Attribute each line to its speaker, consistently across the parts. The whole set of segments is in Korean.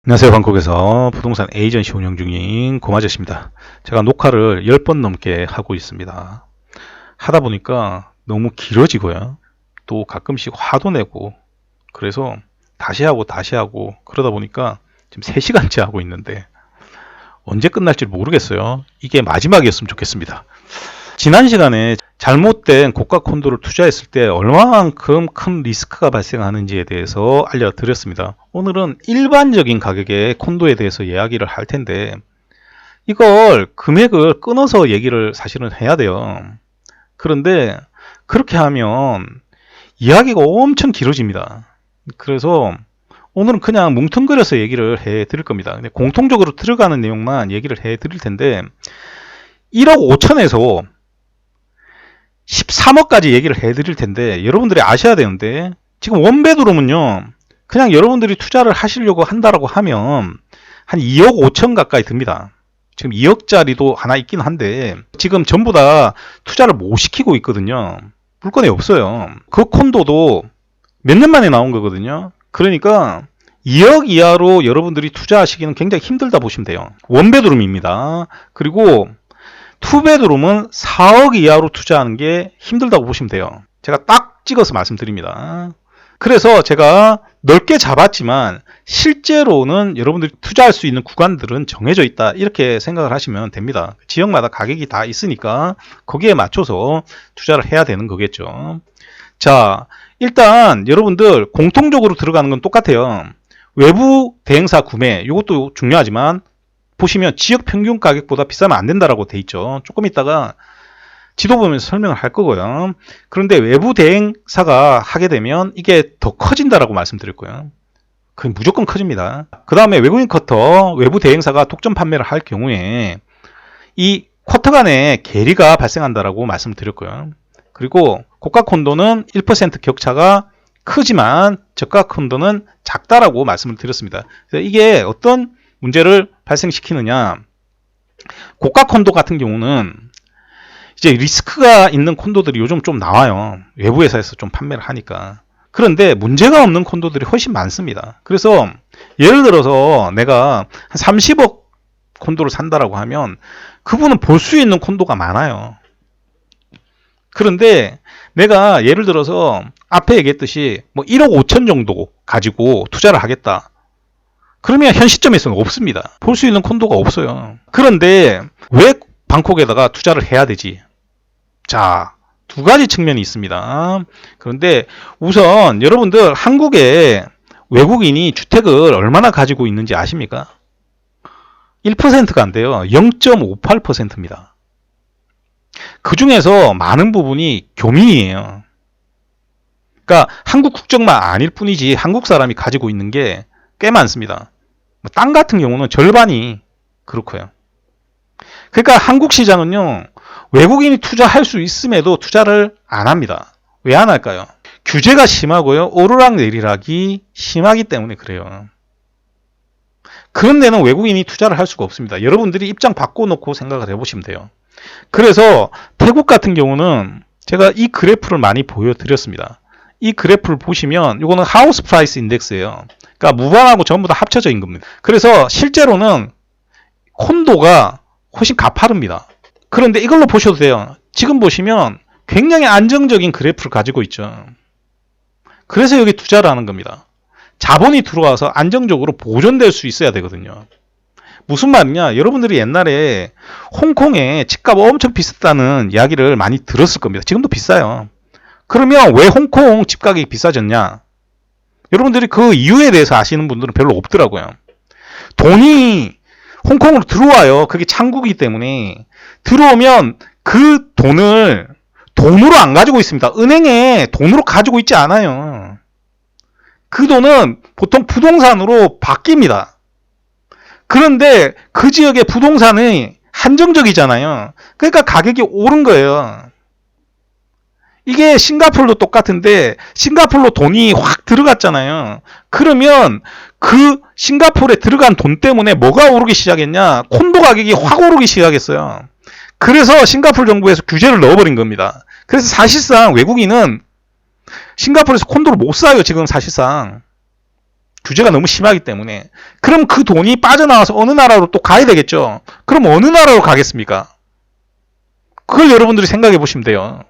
Speaker 1: 안녕하세요. 방콕에서 부동산 에이전시 운영 중인 고마저씨입니다. 제가 녹화를 10번 넘게 하고 있습니다. 하다 보니까 너무 길어지고요. 또 가끔씩 화도 내고 그래서 다시 하고 그러다 보니까 지금 3시간째 하고 있는데 언제 끝날지 모르겠어요. 이게 마지막이었으면 좋겠습니다. 지난 시간에 잘못된 고가 콘도를 투자했을 때 얼마만큼 큰 리스크가 발생하는지에 대해서 알려드렸습니다. 오늘은 일반적인 가격의 콘도에 대해서 이야기를 할 텐데 이걸 금액을 끊어서 얘기를 사실은 해야 돼요. 그런데 그렇게 하면 이야기가 엄청 길어집니다. 그래서 오늘은 그냥 뭉뚱그려서 얘기를 해 드릴 겁니다. 근데 공통적으로 들어가는 내용만 얘기를 해 드릴 텐데 1억 5천에서 13억까지 얘기를 해드릴 텐데 여러분들이 아셔야 되는데 지금 원베드룸은요 그냥 여러분들이 투자를 하시려고 한다라고 하면 한 2억 5천 가까이 듭니다. 지금 2억짜리도 하나 있긴 한데 지금 전부 다 투자를 못 시키고 있거든요. 물건이 없어요. 그 콘도도 몇 년 만에 나온 거거든요. 그러니까 2억 이하로 여러분들이 투자하시기는 굉장히 힘들다 보시면 돼요. 원베드룸입니다. 그리고 투베드룸은 4억 이하로 투자하는 게 힘들다고 보시면 돼요. 제가 딱 찍어서 말씀드립니다. 그래서 제가 넓게 잡았지만 실제로는 여러분들이 투자할 수 있는 구간들은 정해져 있다 이렇게 생각을 하시면 됩니다. 지역마다 가격이 다 있으니까 거기에 맞춰서 투자를 해야 되는 거겠죠. 자, 일단 여러분들 공통적으로 들어가는 건 똑같아요. 외부 대행사 구매, 이것도 중요하지만 보시면 지역 평균 가격보다 비싸면 안 된다라고 돼 있죠. 조금 있다가 지도 보면서 설명을 할 거고요. 그런데 외부 대행사가 하게 되면 이게 더 커진다라고 말씀드릴 거예요. 그게 무조건 커집니다. 그 다음에 외국인 쿼터, 외부 대행사가 독점 판매를 할 경우에 이 쿼터 간의 괴리가 발생한다라고 말씀드릴 거예요. 그리고 고가 콘도는 1% 격차가 크지만 저가 콘도는 작다라고 말씀을 드렸습니다. 그래서 이게 어떤 문제를 발생시키느냐, 고가 콘도 같은 경우는 이제 리스크가 있는 콘도들이 요즘 좀 나와요. 외부 회사에서 좀 판매를 하니까. 그런데 문제가 없는 콘도들이 훨씬 많습니다. 그래서 예를 들어서 내가 한 30억 콘도를 산다라고 하면 그분은 볼 수 있는 콘도가 많아요. 그런데 내가 예를 들어서 앞에 얘기했듯이 뭐 1억 5천 정도 가지고 투자를 하겠다. 그러면 현 시점에서는 없습니다. 볼 수 있는 콘도가 없어요. 그런데 왜 방콕에다가 투자를 해야 되지? 자, 두 가지 측면이 있습니다. 그런데 우선 여러분들 한국에 외국인이 주택을 얼마나 가지고 있는지 아십니까? 1%가 안 돼요. 0.58%입니다. 그 중에서 많은 부분이 교민이에요. 그러니까 한국 국적만 아닐 뿐이지 한국 사람이 가지고 있는 게 꽤 많습니다. 땅 같은 경우는 절반이 그렇고요. 그러니까 한국 시장은요, 외국인이 투자할 수 있음에도 투자를 안 합니다. 왜 안 할까요? 규제가 심하고요, 오르락 내리락이 심하기 때문에 그래요. 그런 데는 외국인이 투자를 할 수가 없습니다. 여러분들이 입장 바꿔놓고 생각을 해보시면 돼요. 그래서 태국 같은 경우는 제가 이 그래프를 많이 보여드렸습니다. 이 그래프를 보시면 이거는 하우스 프라이스 인덱스예요. 그러니까 무방하고 전부 다 합쳐져인 겁니다. 그래서 실제로는 콘도가 훨씬 가파릅니다. 그런데 이걸로 보셔도 돼요. 지금 보시면 굉장히 안정적인 그래프를 가지고 있죠. 그래서 여기 투자를 하는 겁니다. 자본이 들어와서 안정적으로 보존될 수 있어야 되거든요. 무슨 말이냐? 여러분들이 옛날에 홍콩에 집값 엄청 비쌌다는 이야기를 많이 들었을 겁니다. 지금도 비싸요. 그러면 왜 홍콩 집가격이 비싸졌냐? 여러분들이 그 이유에 대해서 아시는 분들은 별로 없더라고요. 돈이 홍콩으로 들어와요. 그게 창구이기 때문에. 들어오면 그 돈을 돈으로 안 가지고 있습니다. 은행에 돈으로 가지고 있지 않아요. 그 돈은 보통 부동산으로 바뀝니다. 그런데 그 지역의 부동산이 한정적이잖아요. 그러니까 가격이 오른 거예요. 이게 싱가포르도 똑같은데 싱가포르로 돈이 확 들어갔잖아요. 그러면 그 싱가포르에 들어간 돈 때문에 뭐가 오르기 시작했냐? 콘도 가격이 확 오르기 시작했어요. 그래서 싱가포르 정부에서 규제를 넣어버린 겁니다. 그래서 사실상 외국인은 싱가포르에서 콘도를 못 사요. 지금 사실상. 규제가 너무 심하기 때문에. 그럼 그 돈이 빠져나와서 어느 나라로 또 가야 되겠죠. 그럼 어느 나라로 가겠습니까? 그걸 여러분들이 생각해 보시면 돼요.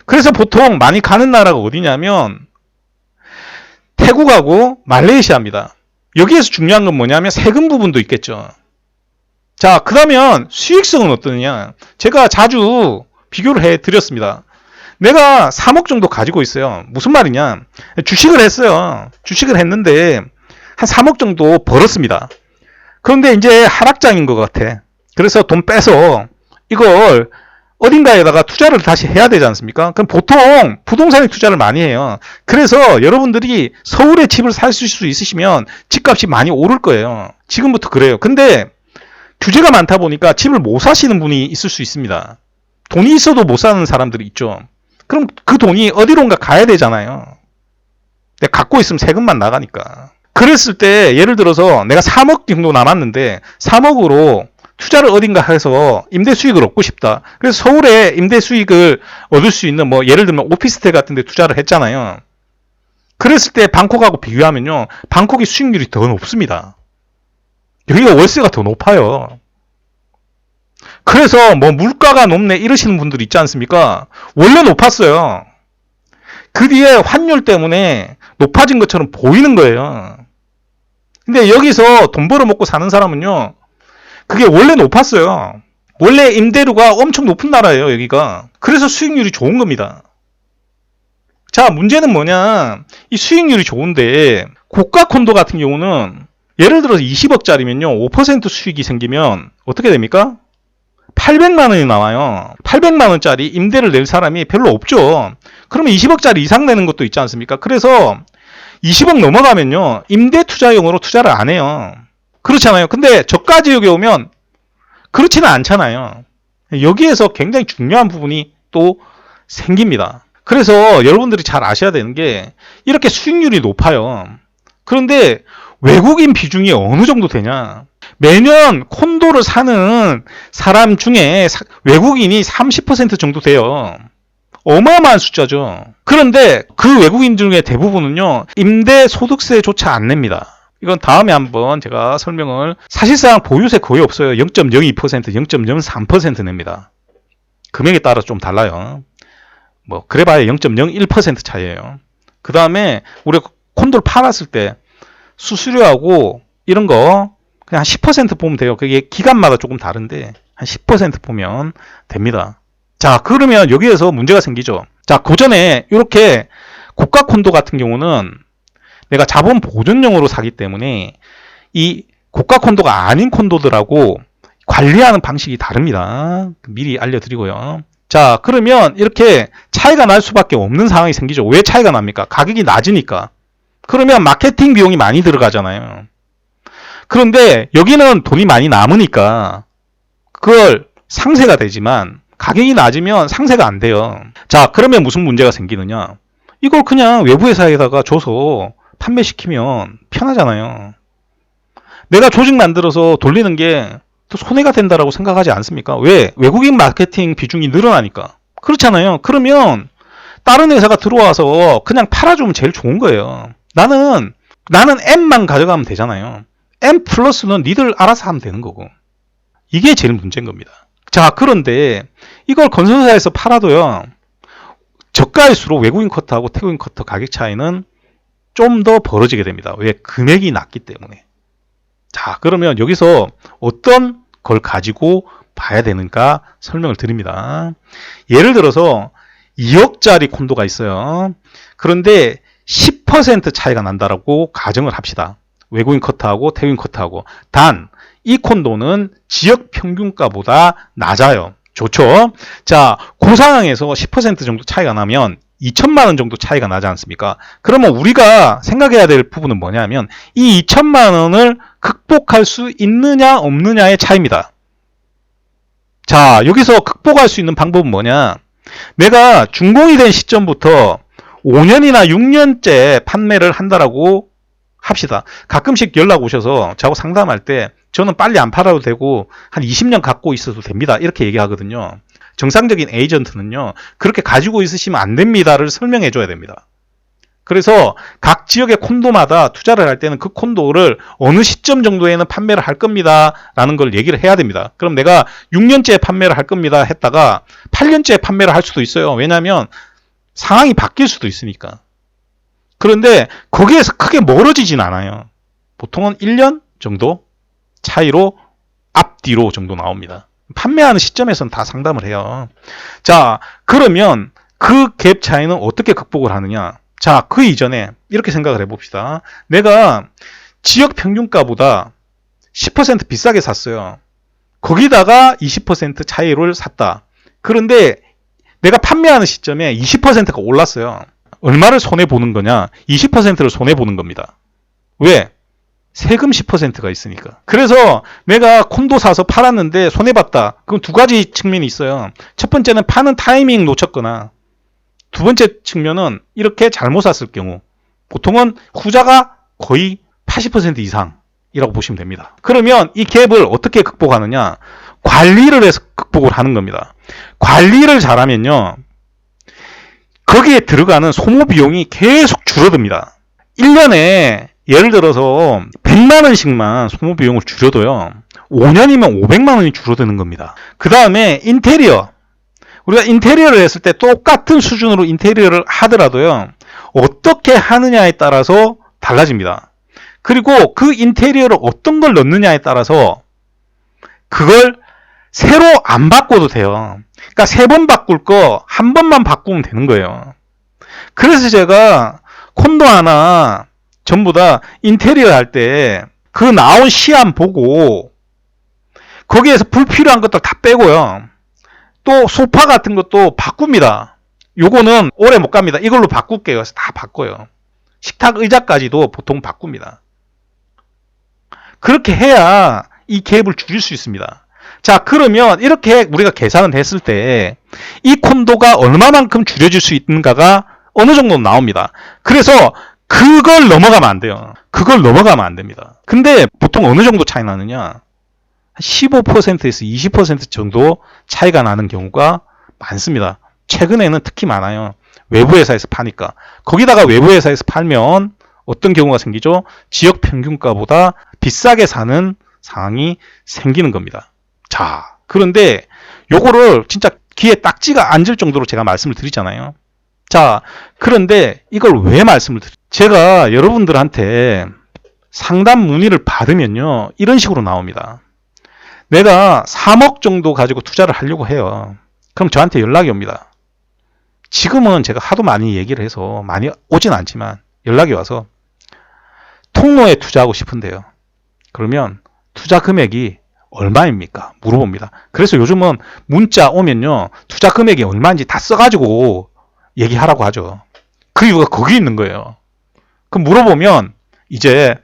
Speaker 1: 그래서 보통 많이 가는 나라가 어디냐면 태국하고 말레이시아입니다. 여기에서 중요한 건 뭐냐면 세금 부분도 있겠죠. 자, 그러면 수익성은 어떠느냐? 제가 자주 비교를 해 드렸습니다. 내가 3억 정도 가지고 있어요. 무슨 말이냐? 주식을 했어요. 주식을 했는데 한 3억 정도 벌었습니다. 그런데 이제 하락장인 것 같아. 그래서 돈 빼서 이걸 어딘가에다가 투자를 다시 해야 되지 않습니까? 그럼 보통 부동산에 투자를 많이 해요. 그래서 여러분들이 서울에 집을 살 수 있으시면 집값이 많이 오를 거예요. 지금부터 그래요. 근데 규제가 많다 보니까 집을 못 사시는 분이 있을 수 있습니다. 돈이 있어도 못 사는 사람들이 있죠. 그럼 그 돈이 어디론가 가야 되잖아요. 내가 갖고 있으면 세금만 나가니까. 그랬을 때 예를 들어서 내가 3억 정도 남았는데 3억으로 투자를 어딘가 해서 임대 수익을 얻고 싶다. 그래서 서울에 임대 수익을 얻을 수 있는 뭐 예를 들면 오피스텔 같은 데 투자를 했잖아요. 그랬을 때 방콕하고 비교하면요. 방콕이 수익률이 더 높습니다. 여기가 월세가 더 높아요. 그래서 뭐 물가가 높네 이러시는 분들 있지 않습니까? 원래 높았어요. 그 뒤에 환율 때문에 높아진 것처럼 보이는 거예요. 근데 여기서 돈 벌어 먹고 사는 사람은요. 그게 원래 높았어요. 원래 임대료가 엄청 높은 나라예요, 여기가. 그래서 수익률이 좋은 겁니다. 자, 문제는 뭐냐. 이 수익률이 좋은데 고가 콘도 같은 경우는 예를 들어서 20억짜리면요. 5% 수익이 생기면 어떻게 됩니까? 800만 원이 나와요. 800만 원짜리 임대를 낼 사람이 별로 없죠. 그러면 20억짜리 이상 내는 것도 있지 않습니까? 그래서 20억 넘어가면요. 임대 투자용으로 투자를 안 해요. 그렇잖아요. 근데 저가 지역에 오면 그렇지는 않잖아요. 여기에서 굉장히 중요한 부분이 또 생깁니다. 그래서 여러분들이 잘 아셔야 되는 게 이렇게 수익률이 높아요. 그런데 외국인 비중이 어느 정도 되냐? 매년 콘도를 사는 사람 중에 외국인이 30% 정도 돼요. 어마어마한 숫자죠. 그런데 그 외국인 중에 대부분은요, 임대 소득세조차 안 냅니다. 이건 다음에 한번 제가 설명을, 사실상 보유세 거의 없어요. 0.02%, 0.03% 냅니다. 금액에 따라 좀 달라요. 뭐, 그래봐야 0.01% 차이예요. 그 다음에 우리가 콘도를 팔았을 때 수수료하고 이런 거 그냥 한 10% 보면 돼요. 그게 기간마다 조금 다른데 한 10% 보면 됩니다. 자, 그러면 여기에서 문제가 생기죠. 자, 그 전에 이렇게 고가 콘도 같은 경우는 내가 자본 보존용으로 사기 때문에 이 고가 콘도가 아닌 콘도들하고 관리하는 방식이 다릅니다. 미리 알려드리고요. 자, 그러면 이렇게 차이가 날 수밖에 없는 상황이 생기죠. 왜 차이가 납니까? 가격이 낮으니까. 그러면 마케팅 비용이 많이 들어가잖아요. 그런데 여기는 돈이 많이 남으니까 그걸 상세가 되지만 가격이 낮으면 상세가 안 돼요. 자, 그러면 무슨 문제가 생기느냐? 이걸 그냥 외부 회사에다가 줘서 판매시키면 편하잖아요. 내가 조직 만들어서 돌리는 게 더 손해가 된다라고 생각하지 않습니까? 왜? 외국인 마케팅 비중이 늘어나니까. 그렇잖아요. 그러면 다른 회사가 들어와서 그냥 팔아주면 제일 좋은 거예요. 나는 M만 가져가면 되잖아요. M 플러스는 니들 알아서 하면 되는 거고. 이게 제일 문제인 겁니다. 자, 그런데 이걸 건설사에서 팔아도요. 저가일수록 외국인 커터하고 태국인 커터 가격 차이는 좀 더 벌어지게 됩니다. 왜? 금액이 낮기 때문에. 자, 그러면 여기서 어떤 걸 가지고 봐야 되는가 설명을 드립니다. 예를 들어서 2억짜리 콘도가 있어요. 그런데 10% 차이가 난다라고 가정을 합시다. 외국인 커터하고 태국인 커터하고. 단, 이 콘도는 지역 평균가보다 낮아요. 좋죠? 자, 그 상황에서 10% 정도 차이가 나면 2천만 원 정도 차이가 나지 않습니까? 그러면 우리가 생각해야 될 부분은 뭐냐면 이 2천만 원을 극복할 수 있느냐 없느냐의 차이입니다. 자, 여기서 극복할 수 있는 방법은 뭐냐? 내가 준공이 된 시점부터 5년이나 6년째 판매를 한다라고 합시다. 가끔씩 연락 오셔서 저하고 상담할 때 저는 빨리 안 팔아도 되고 한 20년 갖고 있어도 됩니다. 이렇게 얘기하거든요. 정상적인 에이전트는요. 그렇게 가지고 있으시면 안 됩니다를 설명해 줘야 됩니다. 그래서 각 지역의 콘도마다 투자를 할 때는 그 콘도를 어느 시점 정도에는 판매를 할 겁니다 라는 걸 얘기를 해야 됩니다. 그럼 내가 6년째 판매를 할 겁니다 했다가 8년째 판매를 할 수도 있어요. 왜냐하면 상황이 바뀔 수도 있으니까. 그런데 거기에서 크게 멀어지진 않아요. 보통은 1년 정도 차이로 앞뒤로 정도 나옵니다. 판매하는 시점에서는 다 상담을 해요. 자, 그러면 그 갭 차이는 어떻게 극복을 하느냐? 자, 그 이전에 이렇게 생각을 해봅시다. 내가 지역 평균가보다 10% 비싸게 샀어요. 거기다가 20% 차이를 샀다. 그런데 내가 판매하는 시점에 20%가 올랐어요. 얼마를 손해보는 거냐? 20%를 손해보는 겁니다. 왜? 세금 10%가 있으니까. 그래서 내가 콘도 사서 팔았는데 손해봤다. 그럼 두 가지 측면이 있어요. 첫 번째는 파는 타이밍 놓쳤거나, 두 번째 측면은 이렇게 잘못 샀을 경우, 보통은 후자가 거의 80% 이상이라고 보시면 됩니다. 그러면 이 갭을 어떻게 극복하느냐? 관리를 해서 극복을 하는 겁니다. 관리를 잘하면요, 거기에 들어가는 소모 비용이 계속 줄어듭니다. 1년에 예를 들어서 100만 원씩만 소모 비용을 줄여도요, 5년이면 500만 원이 줄어드는 겁니다. 그 다음에 인테리어. 우리가 인테리어를 했을 때 똑같은 수준으로 인테리어를 하더라도요, 어떻게 하느냐에 따라서 달라집니다. 그리고 그 인테리어를 어떤 걸 넣느냐에 따라서 그걸 새로 안 바꿔도 돼요. 그러니까 3번 바꿀 거 한 번만 바꾸면 되는 거예요. 그래서 제가 콘도 하나 전부 다 인테리어 할 때 그 나온 시안 보고 거기에서 불필요한 것들 다 빼고요. 또 소파 같은 것도 바꿉니다. 요거는 오래 못 갑니다. 이걸로 바꿀게요. 그래서 다 바꿔요. 식탁 의자까지도 보통 바꿉니다. 그렇게 해야 이 갭을 줄일 수 있습니다. 자, 그러면 이렇게 우리가 계산을 했을 때 이 콘도가 얼마만큼 줄여질 수 있는가가 어느 정도 나옵니다. 그래서 그걸 넘어가면 안 돼요. 그걸 넘어가면 안 됩니다. 근데 보통 어느 정도 차이 나느냐? 15%에서 20% 정도 차이가 나는 경우가 많습니다. 최근에는 특히 많아요. 외부 회사에서 파니까. 거기다가 외부 회사에서 팔면 어떤 경우가 생기죠? 지역 평균가보다 비싸게 사는 상황이 생기는 겁니다. 자, 그런데 요거를 진짜 귀에 딱지가 앉을 정도로 제가 말씀을 드리잖아요. 자, 그런데 이걸 왜 말씀을 드려요? 제가 여러분들한테 상담 문의를 받으면요, 이런 식으로 나옵니다. 내가 3억 정도 가지고 투자를 하려고 해요. 그럼 저한테 연락이 옵니다. 지금은 제가 하도 많이 얘기를 해서 많이 오진 않지만 연락이 와서 통로에 투자하고 싶은데요. 그러면 투자 금액이 얼마입니까? 물어봅니다. 그래서 요즘은 문자 오면요, 투자 금액이 얼마인지 다 써가지고 얘기하라고 하죠. 그 이유가 거기 있는 거예요. 그럼 물어보면 이제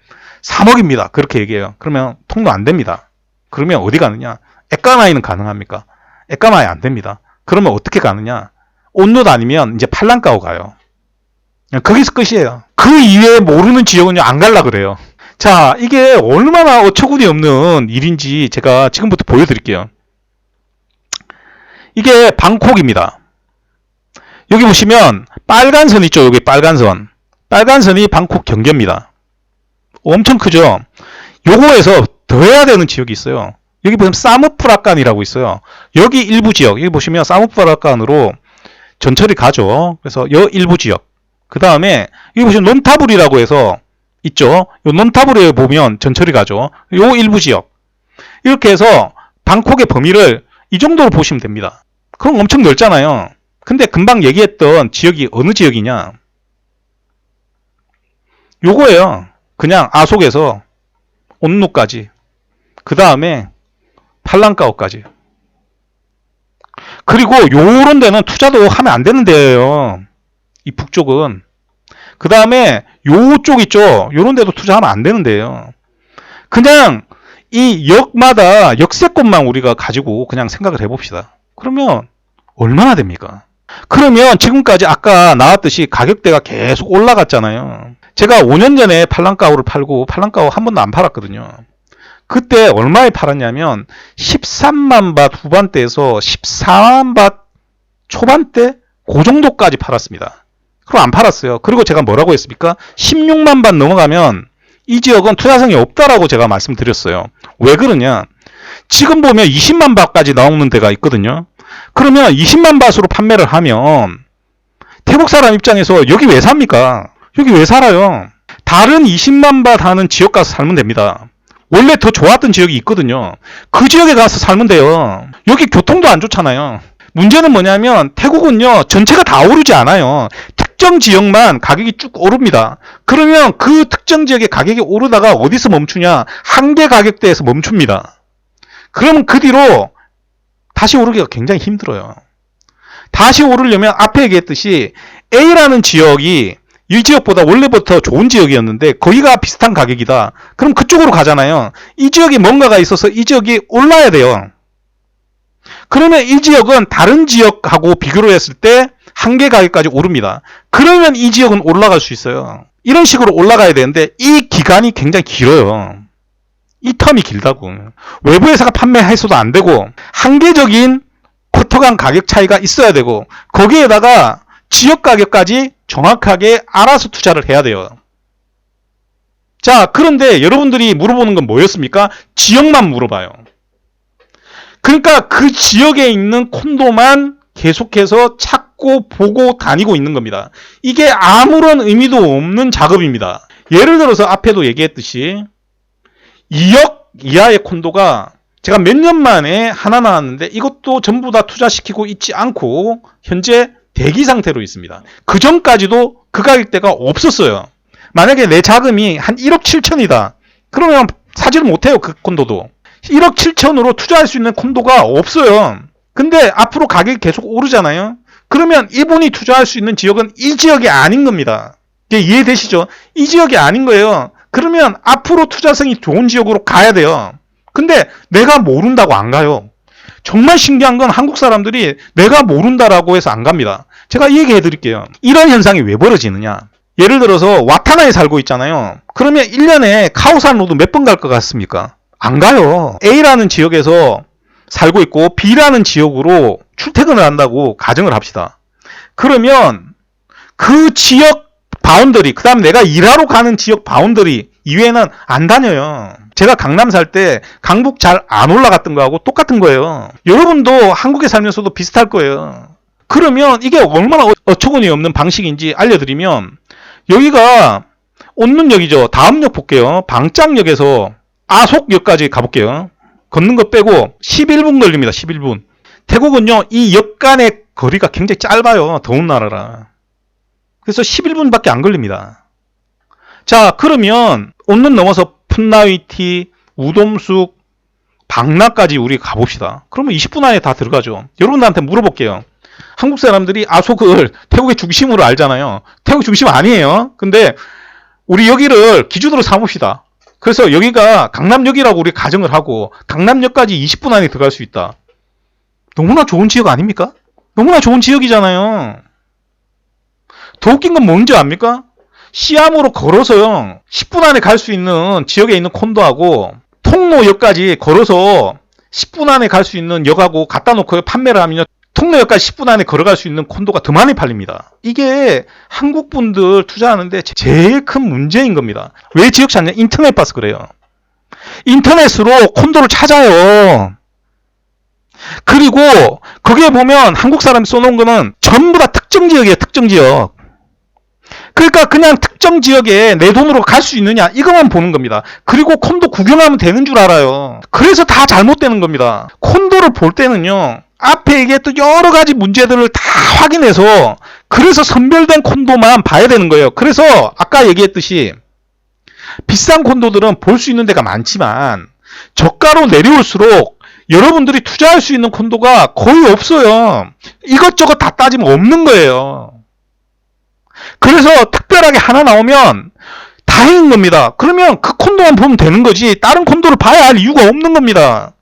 Speaker 1: 3억입니다. 그렇게 얘기해요. 그러면 통로 안 됩니다. 그러면 어디 가느냐? 에까마이는 가능합니까? 에까마이 안 됩니다. 그러면 어떻게 가느냐? 온롯 아니면 이제 팔랑가오 가요. 거기서 끝이에요. 그 이외에 모르는 지역은요, 안 갈라 그래요. 자, 이게 얼마나 어처구니 없는 일인지 제가 지금부터 보여드릴게요. 이게 방콕입니다. 여기 보시면 빨간 선 있죠? 여기 빨간 선. 빨간 선이 방콕 경계입니다. 엄청 크죠? 요거에서 더 해야 되는 지역이 있어요. 여기 보시면 사무프라칸이라고 있어요. 여기 일부 지역, 여기 보시면 사무프라칸으로 전철이 가죠. 그래서 여 일부 지역. 그 다음에 여기 보시면 논타불이라고 해서 있죠. 요 논타불에 보면 전철이 가죠. 요 일부 지역. 이렇게 해서 방콕의 범위를 이 정도로 보시면 됩니다. 그럼 엄청 넓잖아요. 근데 금방 얘기했던 지역이 어느 지역이냐? 요거예요. 그냥 아속에서 온누까지. 그 다음에 팔랑가오까지. 그리고 요런 데는 투자도 하면 안 되는 데예요. 이 북쪽은. 그 다음에 요쪽 있죠. 요런 데도 투자하면 안 되는 데예요. 그냥 이 역마다 역세권만 우리가 가지고 그냥 생각을 해봅시다. 그러면 얼마나 됩니까? 그러면 지금까지 아까 나왔듯이 가격대가 계속 올라갔잖아요. 제가 5년 전에 팔랑가오를 팔고 팔랑가오 한 번도 안 팔았거든요. 그때 얼마에 팔았냐면 13만 밭 후반대에서 14만 밭 초반대 그 정도까지 팔았습니다. 그럼 안 팔았어요. 그리고 제가 뭐라고 했습니까? 16만 밭 넘어가면 이 지역은 투자성이 없다라고 제가 말씀드렸어요. 왜 그러냐? 지금 보면 20만 밭까지 나오는 데가 있거든요. 그러면 20만 밭으로 판매를 하면 태국 사람 입장에서 여기 왜 삽니까? 여기 왜 살아요? 다른 20만 밭 하는 지역 가서 살면 됩니다. 원래 더 좋았던 지역이 있거든요. 그 지역에 가서 살면 돼요. 여기 교통도 안 좋잖아요. 문제는 뭐냐면 태국은요, 전체가 다 오르지 않아요. 특정 지역만 가격이 쭉 오릅니다. 그러면 그 특정 지역의 가격이 오르다가 어디서 멈추냐? 한계 가격대에서 멈춥니다. 그러면 그 뒤로 다시 오르기가 굉장히 힘들어요. 다시 오르려면 앞에 얘기했듯이 A라는 지역이 이 지역보다 원래부터 좋은 지역이었는데 거기가 비슷한 가격이다. 그럼 그쪽으로 가잖아요. 이 지역에 뭔가가 있어서 이 지역이 올라야 돼요. 그러면 이 지역은 다른 지역하고 비교를 했을 때 한계 가격까지 오릅니다. 그러면 이 지역은 올라갈 수 있어요. 이런 식으로 올라가야 되는데 이 기간이 굉장히 길어요. 이 텀이 길다고. 외부 회사가 판매해서도 안 되고 한계적인 쿼터 간 가격 차이가 있어야 되고 거기에다가 지역 가격까지 정확하게 알아서 투자를 해야 돼요. 자, 그런데 여러분들이 물어보는 건 뭐였습니까? 지역만 물어봐요. 그러니까 그 지역에 있는 콘도만 계속해서 찾고 보고 다니고 있는 겁니다. 이게 아무런 의미도 없는 작업입니다. 예를 들어서 앞에도 얘기했듯이 2억 이하의 콘도가 제가 몇 년 만에 하나 나왔는데 이것도 전부 다 투자시키고 있지 않고 현재 대기 상태로 있습니다. 그 전까지도 그 가격대가 없었어요. 만약에 내 자금이 한 1억 7천이다. 그러면 사지를 못해요. 그 콘도도. 1억 7천으로 투자할 수 있는 콘도가 없어요. 근데 앞으로 가격이 계속 오르잖아요. 그러면 이분이 투자할 수 있는 지역은 이 지역이 아닌 겁니다. 이게 이해되시죠? 이 지역이 아닌 거예요. 그러면 앞으로 투자성이 좋은 지역으로 가야 돼요. 근데 내가 모른다고 안 가요. 정말 신기한 건 한국 사람들이 내가 모른다라고 해서 안 갑니다. 제가 얘기해 드릴게요. 이런 현상이 왜 벌어지느냐. 예를 들어서 와타나에 살고 있잖아요. 그러면 1년에 카오산 로드 몇 번 갈 것 같습니까? 안 가요. A라는 지역에서 살고 있고 B라는 지역으로 출퇴근을 한다고 가정을 합시다. 그러면 그 지역 바운더리, 그 다음 내가 일하러 가는 지역 바운더리 이외에는 안 다녀요. 제가 강남 살 때 강북 잘 안 올라갔던 거하고 똑같은 거예요. 여러분도 한국에 살면서도 비슷할 거예요. 그러면 이게 얼마나 어처구니 없는 방식인지 알려드리면 여기가 온문역이죠. 다음 역 볼게요. 방짱역에서 아속역까지 가볼게요. 걷는 거 빼고 11분 걸립니다. 11분. 태국은요, 이 역 간의 거리가 굉장히 짧아요. 더운 나라라. 그래서 11분밖에 안 걸립니다. 자, 그러면 온문 넘어서 푼나위티, 우돔숙, 방나까지 우리 가봅시다. 그러면 20분 안에 다 들어가죠. 여러분들한테 물어볼게요. 한국 사람들이 아속을 태국의 중심으로 알잖아요. 태국 중심 아니에요. 근데 우리 여기를 기준으로 삼읍시다. 그래서 여기가 강남역이라고 우리 가정을 하고 강남역까지 20분 안에 들어갈 수 있다. 너무나 좋은 지역 아닙니까? 너무나 좋은 지역이잖아요. 더 웃긴 건 뭔지 압니까? 시암으로 걸어서요 10분 안에 갈 수 있는 지역에 있는 콘도하고 통로역까지 걸어서 10분 안에 갈 수 있는 역하고 갖다 놓고 판매를 하면 통로역까지 10분 안에 걸어갈 수 있는 콘도가 더 많이 팔립니다. 이게 한국 분들 투자하는데 제일 큰 문제인 겁니다. 왜 지역 찾냐? 인터넷 봐서 그래요. 인터넷으로 콘도를 찾아요. 그리고 거기에 보면 한국 사람이 써놓은 거는 전부 다 특정 지역이에요. 특정 지역. 그러니까 그냥 특정 지역에 내 돈으로 갈 수 있느냐 이것만 보는 겁니다. 그리고 콘도 구경하면 되는 줄 알아요. 그래서 다 잘못되는 겁니다. 콘도를 볼 때는요. 앞에 얘기했던 여러 가지 문제들을 다 확인해서 그래서 선별된 콘도만 봐야 되는 거예요. 그래서 아까 얘기했듯이 비싼 콘도들은 볼 수 있는 데가 많지만 저가로 내려올수록 여러분들이 투자할 수 있는 콘도가 거의 없어요. 이것저것 다 따지면 없는 거예요. 그래서 특별하게 하나 나오면 다행인 겁니다. 그러면 그 콘도만 보면 되는 거지 다른 콘도를 봐야 할 이유가 없는 겁니다.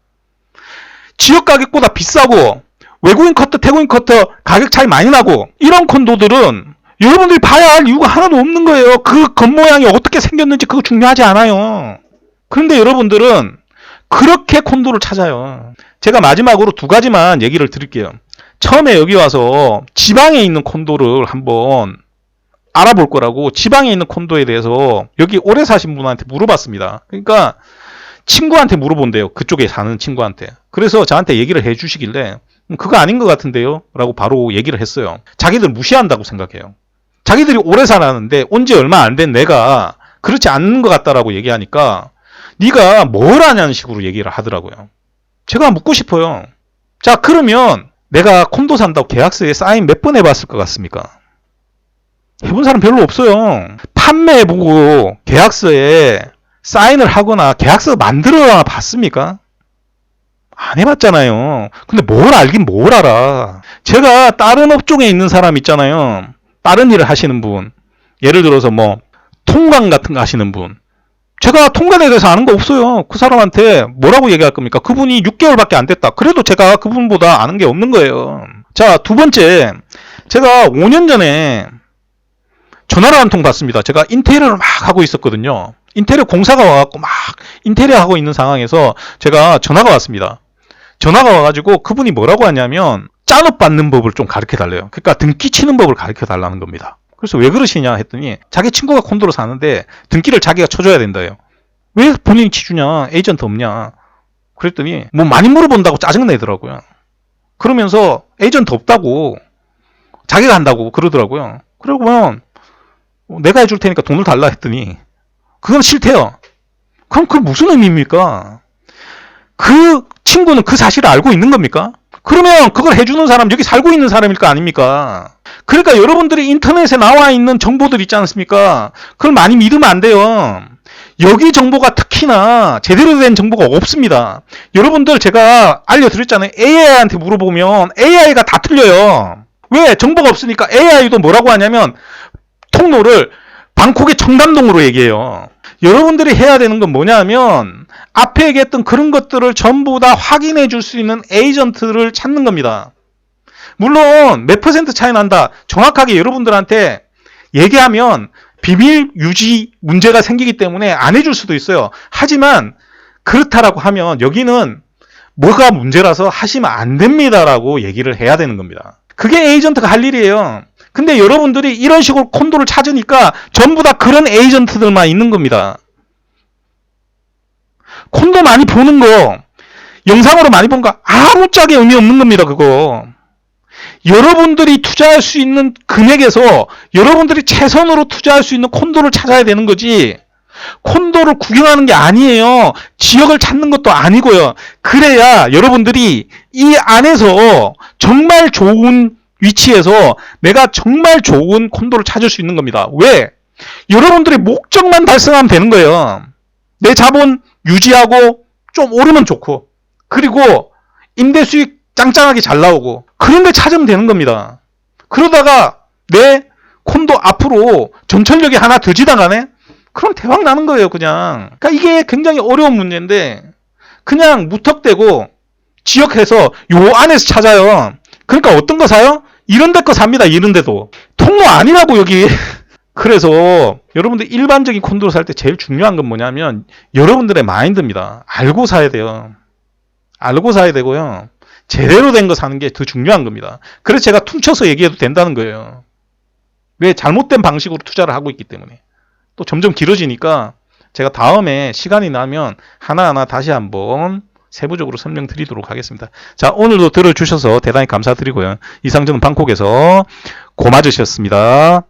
Speaker 1: 지역 가격보다 비싸고 외국인 커터, 태국인 커터 가격 차이 많이 나고 이런 콘도들은 여러분들이 봐야 할 이유가 하나도 없는 거예요. 그 겉모양이 어떻게 생겼는지 그거 중요하지 않아요. 그런데 여러분들은 그렇게 콘도를 찾아요. 제가 마지막으로 두 가지만 얘기를 드릴게요. 처음에 여기 와서 지방에 있는 콘도를 한번 알아볼 거라고 지방에 있는 콘도에 대해서 여기 오래 사신 분한테 물어봤습니다. 그러니까 친구한테 물어본대요. 그쪽에 사는 친구한테. 그래서 저한테 얘기를 해 주시길래 그거 아닌 것 같은데요? 라고 바로 얘기를 했어요. 자기들 무시한다고 생각해요. 자기들이 오래 살았는데 온 지 얼마 안 된 내가 그렇지 않는 것 같다라고 얘기하니까 네가 뭘 아냐는 식으로 얘기를 하더라고요. 제가 묻고 싶어요. 자, 그러면 내가 콘도 산다고 계약서에 사인 몇 번 해봤을 것 같습니까? 해본 사람 별로 없어요. 판매해보고 계약서에 사인을 하거나 계약서 만들어 봤습니까? 안 해봤잖아요. 근데 뭘 알긴 뭘 알아. 제가 다른 업종에 있는 사람 있잖아요. 다른 일을 하시는 분. 예를 들어서 뭐 통관 같은 거 하시는 분. 제가 통관에 대해서 아는 거 없어요. 그 사람한테 뭐라고 얘기할 겁니까? 그분이 6개월밖에 안 됐다. 그래도 제가 그분보다 아는 게 없는 거예요. 자, 두 번째. 제가 5년 전에 전화를 한 통 받습니다. 제가 인테리어를 막 하고 있었거든요. 인테리어 공사가 와갖고 막 인테리어 하고 있는 상황에서 제가 전화가 왔습니다. 전화가 와가지고 그분이 뭐라고 하냐면 짠업 받는 법을 좀 가르쳐 달래요. 그러니까 등기 치는 법을 가르쳐 달라는 겁니다. 그래서 왜 그러시냐 했더니 자기 친구가 콘도로 사는데 등기를 자기가 쳐줘야 된다요. 왜 본인이 치주냐? 에이전트 없냐? 그랬더니 뭐 많이 물어본다고 짜증내더라고요. 그러면서 에이전트 없다고 자기가 한다고 그러더라고요. 그러면 내가 해줄 테니까 돈을 달라 했더니 그건 싫대요. 그럼 그게 무슨 의미입니까? 그 친구는 그 사실을 알고 있는 겁니까? 그러면 그걸 해주는 사람 여기 살고 있는 사람일 거 아닙니까? 그러니까 여러분들이 인터넷에 나와 있는 정보들 있지 않습니까? 그걸 많이 믿으면 안 돼요. 여기 정보가 특히나 제대로 된 정보가 없습니다. 여러분들 제가 알려드렸잖아요. AI한테 물어보면 AI가 다 틀려요. 왜? 정보가 없으니까 AI도 뭐라고 하냐면 통로를 방콕의 청담동으로 얘기해요. 여러분들이 해야 되는 건 뭐냐면 앞에 얘기했던 그런 것들을 전부 다 확인해 줄 수 있는 에이전트를 찾는 겁니다. 물론 몇 퍼센트 차이 난다. 정확하게 여러분들한테 얘기하면 비밀 유지 문제가 생기기 때문에 안 해줄 수도 있어요. 하지만 그렇다라고 하면 여기는 뭐가 문제라서 하시면 안 됩니다라고 얘기를 해야 되는 겁니다. 그게 에이전트가 할 일이에요. 근데 여러분들이 이런 식으로 콘도를 찾으니까 전부 다 그런 에이전트들만 있는 겁니다. 콘도 많이 보는 거, 영상으로 많이 본 거 아무짝에 의미 없는 겁니다, 그거. 여러분들이 투자할 수 있는 금액에서 여러분들이 최선으로 투자할 수 있는 콘도를 찾아야 되는 거지. 콘도를 구경하는 게 아니에요. 지역을 찾는 것도 아니고요. 그래야 여러분들이 이 안에서 정말 좋은 위치에서 내가 정말 좋은 콘도를 찾을 수 있는 겁니다. 왜? 여러분들이 목적만 달성하면 되는 거예요. 내 자본 유지하고 좀 오르면 좋고 그리고 임대 수익 짱짱하게 잘 나오고 그런 데 찾으면 되는 겁니다. 그러다가 내 콘도 앞으로 전철역이 하나 더 지나가네? 그럼 대박 나는 거예요, 그냥. 그러니까 이게 굉장히 어려운 문제인데 그냥 무턱대고 지역해서 요 안에서 찾아요. 그러니까 어떤 거 사요? 이런 데 거 삽니다. 이런 데도. 통로 아니라고 여기. 그래서 여러분들 일반적인 콘도를 살 때 제일 중요한 건 뭐냐면 여러분들의 마인드입니다. 알고 사야 돼요. 알고 사야 되고요. 제대로 된 거 사는 게 더 중요한 겁니다. 그래서 제가 퉁쳐서 얘기해도 된다는 거예요. 왜? 잘못된 방식으로 투자를 하고 있기 때문에. 또 점점 길어지니까 제가 다음에 시간이 나면 하나하나 다시 한번 세부적으로 설명드리도록 하겠습니다. 자, 오늘도 들어주셔서 대단히 감사드리고요. 이상 저는 방콕에서 고마주셨습니다.